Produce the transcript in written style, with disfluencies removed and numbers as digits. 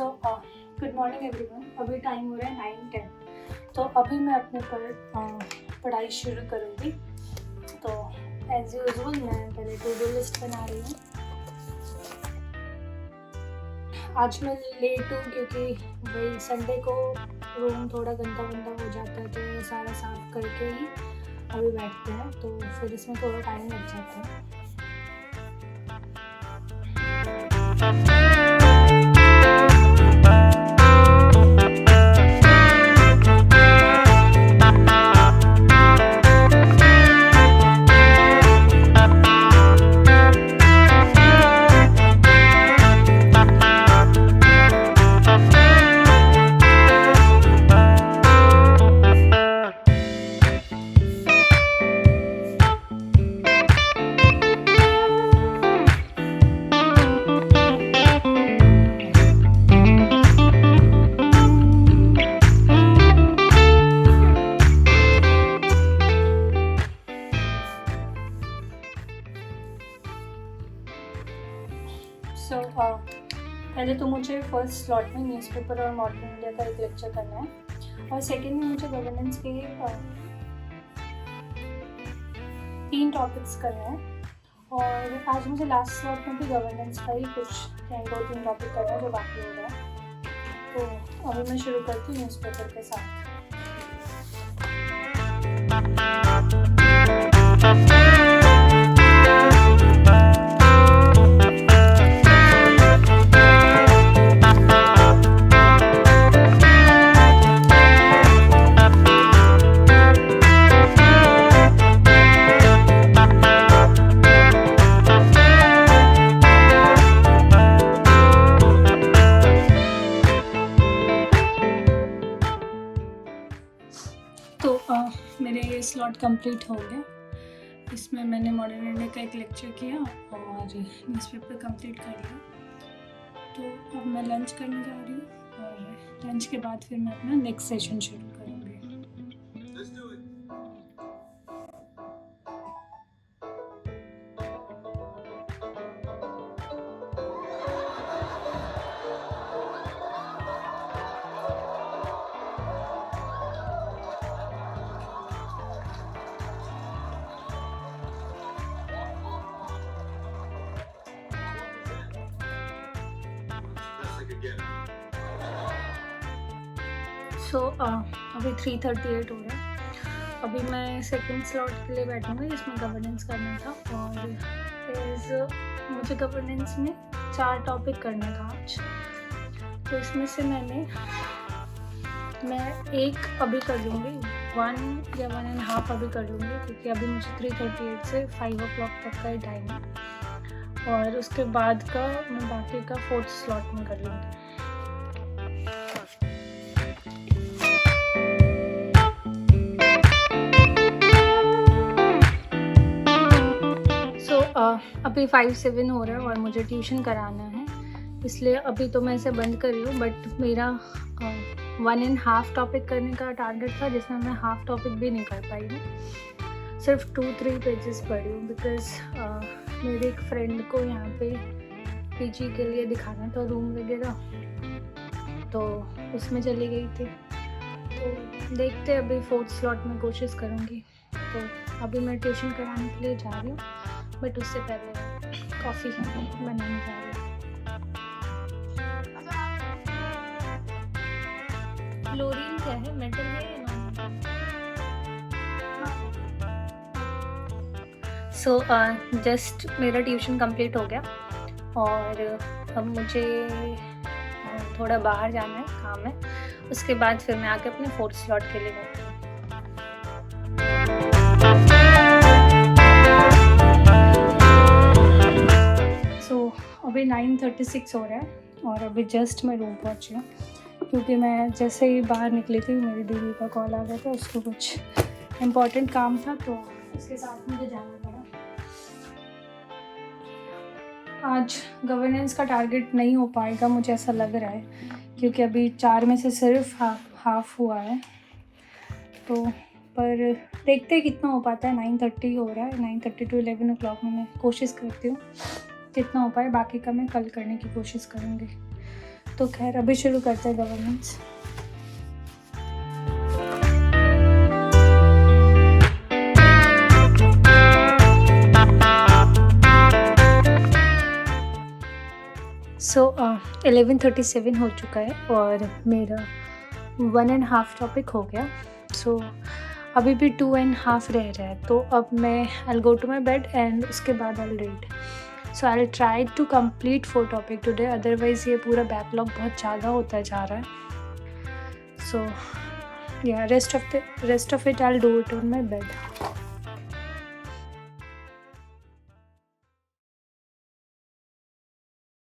Good morning everyone. अभी time हो रहा है 9-10। तो अभी मैं अपने पर पढ़ाई शुरू करूँगी। तो एज यूजुअल मैं पहले टू डू लिस्ट बना रही हूँ। आज मैं लेट हूँ क्योंकि भाई संडे को रूम थोड़ा गंदा हो जाता है, तो वो सारा साफ करके ही अभी बैठते हैं, तो फिर इसमें थोड़ा टाइम लग जाता है। पहले तो मुझे फर्स्ट स्लॉट में न्यूज़पेपर और मॉडर्न इंडिया का एक लेक्चर करना है, और सेकेंड में मुझे गवर्नेंस के 3 टॉपिक्स करने हैं। और आज मुझे लास्ट स्लॉट में भी गवर्नेंस का ही कुछ 2-3 टॉपिक करना है जो बाकी हो रहा है। तो अभी मैं शुरू करती हूँ न्यूज़पेपर के साथ। मेरे ये स्लॉट कंप्लीट हो गया। इसमें मैंने मॉडर्न इंडिया का एक लेक्चर किया और न्यूज़पेपर कंप्लीट कर लिया। तो अब मैं लंच करने जा रही हूँ, और लंच के बाद फिर मैं अपना नेक्स्ट सेशन शुरू करूँगी। अभी 3:38 हो रहा है। अभी मैं सेकंड स्लॉट के लिए बैठूँगी जिसमें गवर्नेंस करना था, और मुझे गवर्नेंस में 4 टॉपिक करना था आज। तो इसमें से मैं एक अभी कर लूँगी, 1 या 1.5 अभी कर लूँगी, क्योंकि अभी मुझे 3:38 से 5 o'clock तक का ही टाइम है, और उसके बाद का मैं बाकी का 4th स्लॉट में कर लूँगी। अभी 5-7 हो रहा है और मुझे ट्यूशन कराना है, इसलिए अभी तो मैं इसे बंद कर रही हूँ। बट मेरा 1.5 टॉपिक करने का टारगेट था, जिसमें मैं हाफ टॉपिक भी नहीं कर पाई हूँ। सिर्फ 2-3 पेजेस पढ़ी हूँ, बिकॉज़ मेरे एक फ्रेंड को यहाँ पे पीजी के लिए दिखाना था रूम वगैरह, तो उसमें चली गई थी। तो देखते अभी 4th स्लॉट में कोशिश करूँगी। तो अभी मैं ट्यूशन कराने के लिए जा रही हूँ, बट उससे पहले कॉफ़ी बनाने जा रही हूँ। क्लोरीन क्या है, मेटल है या नॉन मेटल? सो जस्ट मेरा ट्यूशन कंप्लीट हो गया, और अब मुझे थोड़ा बाहर जाना है, काम है। उसके बाद फिर मैं आके अपने 4th स्लॉट के लिए बैठूँगी। अभी 9:36 हो रहा है, और अभी जस्ट मैं रूम पहुंची हूँ, क्योंकि मैं जैसे ही बाहर निकली थी मेरी दीदी का कॉल आ गया था। उसको कुछ इम्पोर्टेंट काम था, तो उसके साथ मुझे जाना पड़ा। आज गवर्नेंस का टारगेट नहीं हो पाएगा, मुझे ऐसा लग रहा है, क्योंकि अभी 4 में से सिर्फ हाफ हुआ है। तो पर देखते हैं कितना हो पाता है। 9:30 हो रहा है, 9:30 to 11 o'clock में मैं कोशिश करती हूँ जितना हो पाए। बाकी का मैं कल करने की कोशिश करूँगी। तो खैर अभी शुरू करते हैं गवर्नेंस। सो 11:37 हो चुका है और मेरा 1.5 टॉपिक हो गया। सो अभी भी 2.5 रह रहा है, तो अब मैं I go to my bed and उसके बाद I read. So I try to complete 4 topic today, otherwise ये पूरा बैकलॉग बहुत ज़्यादा होता जा रहा है। सो या rest of it I do it on my bed.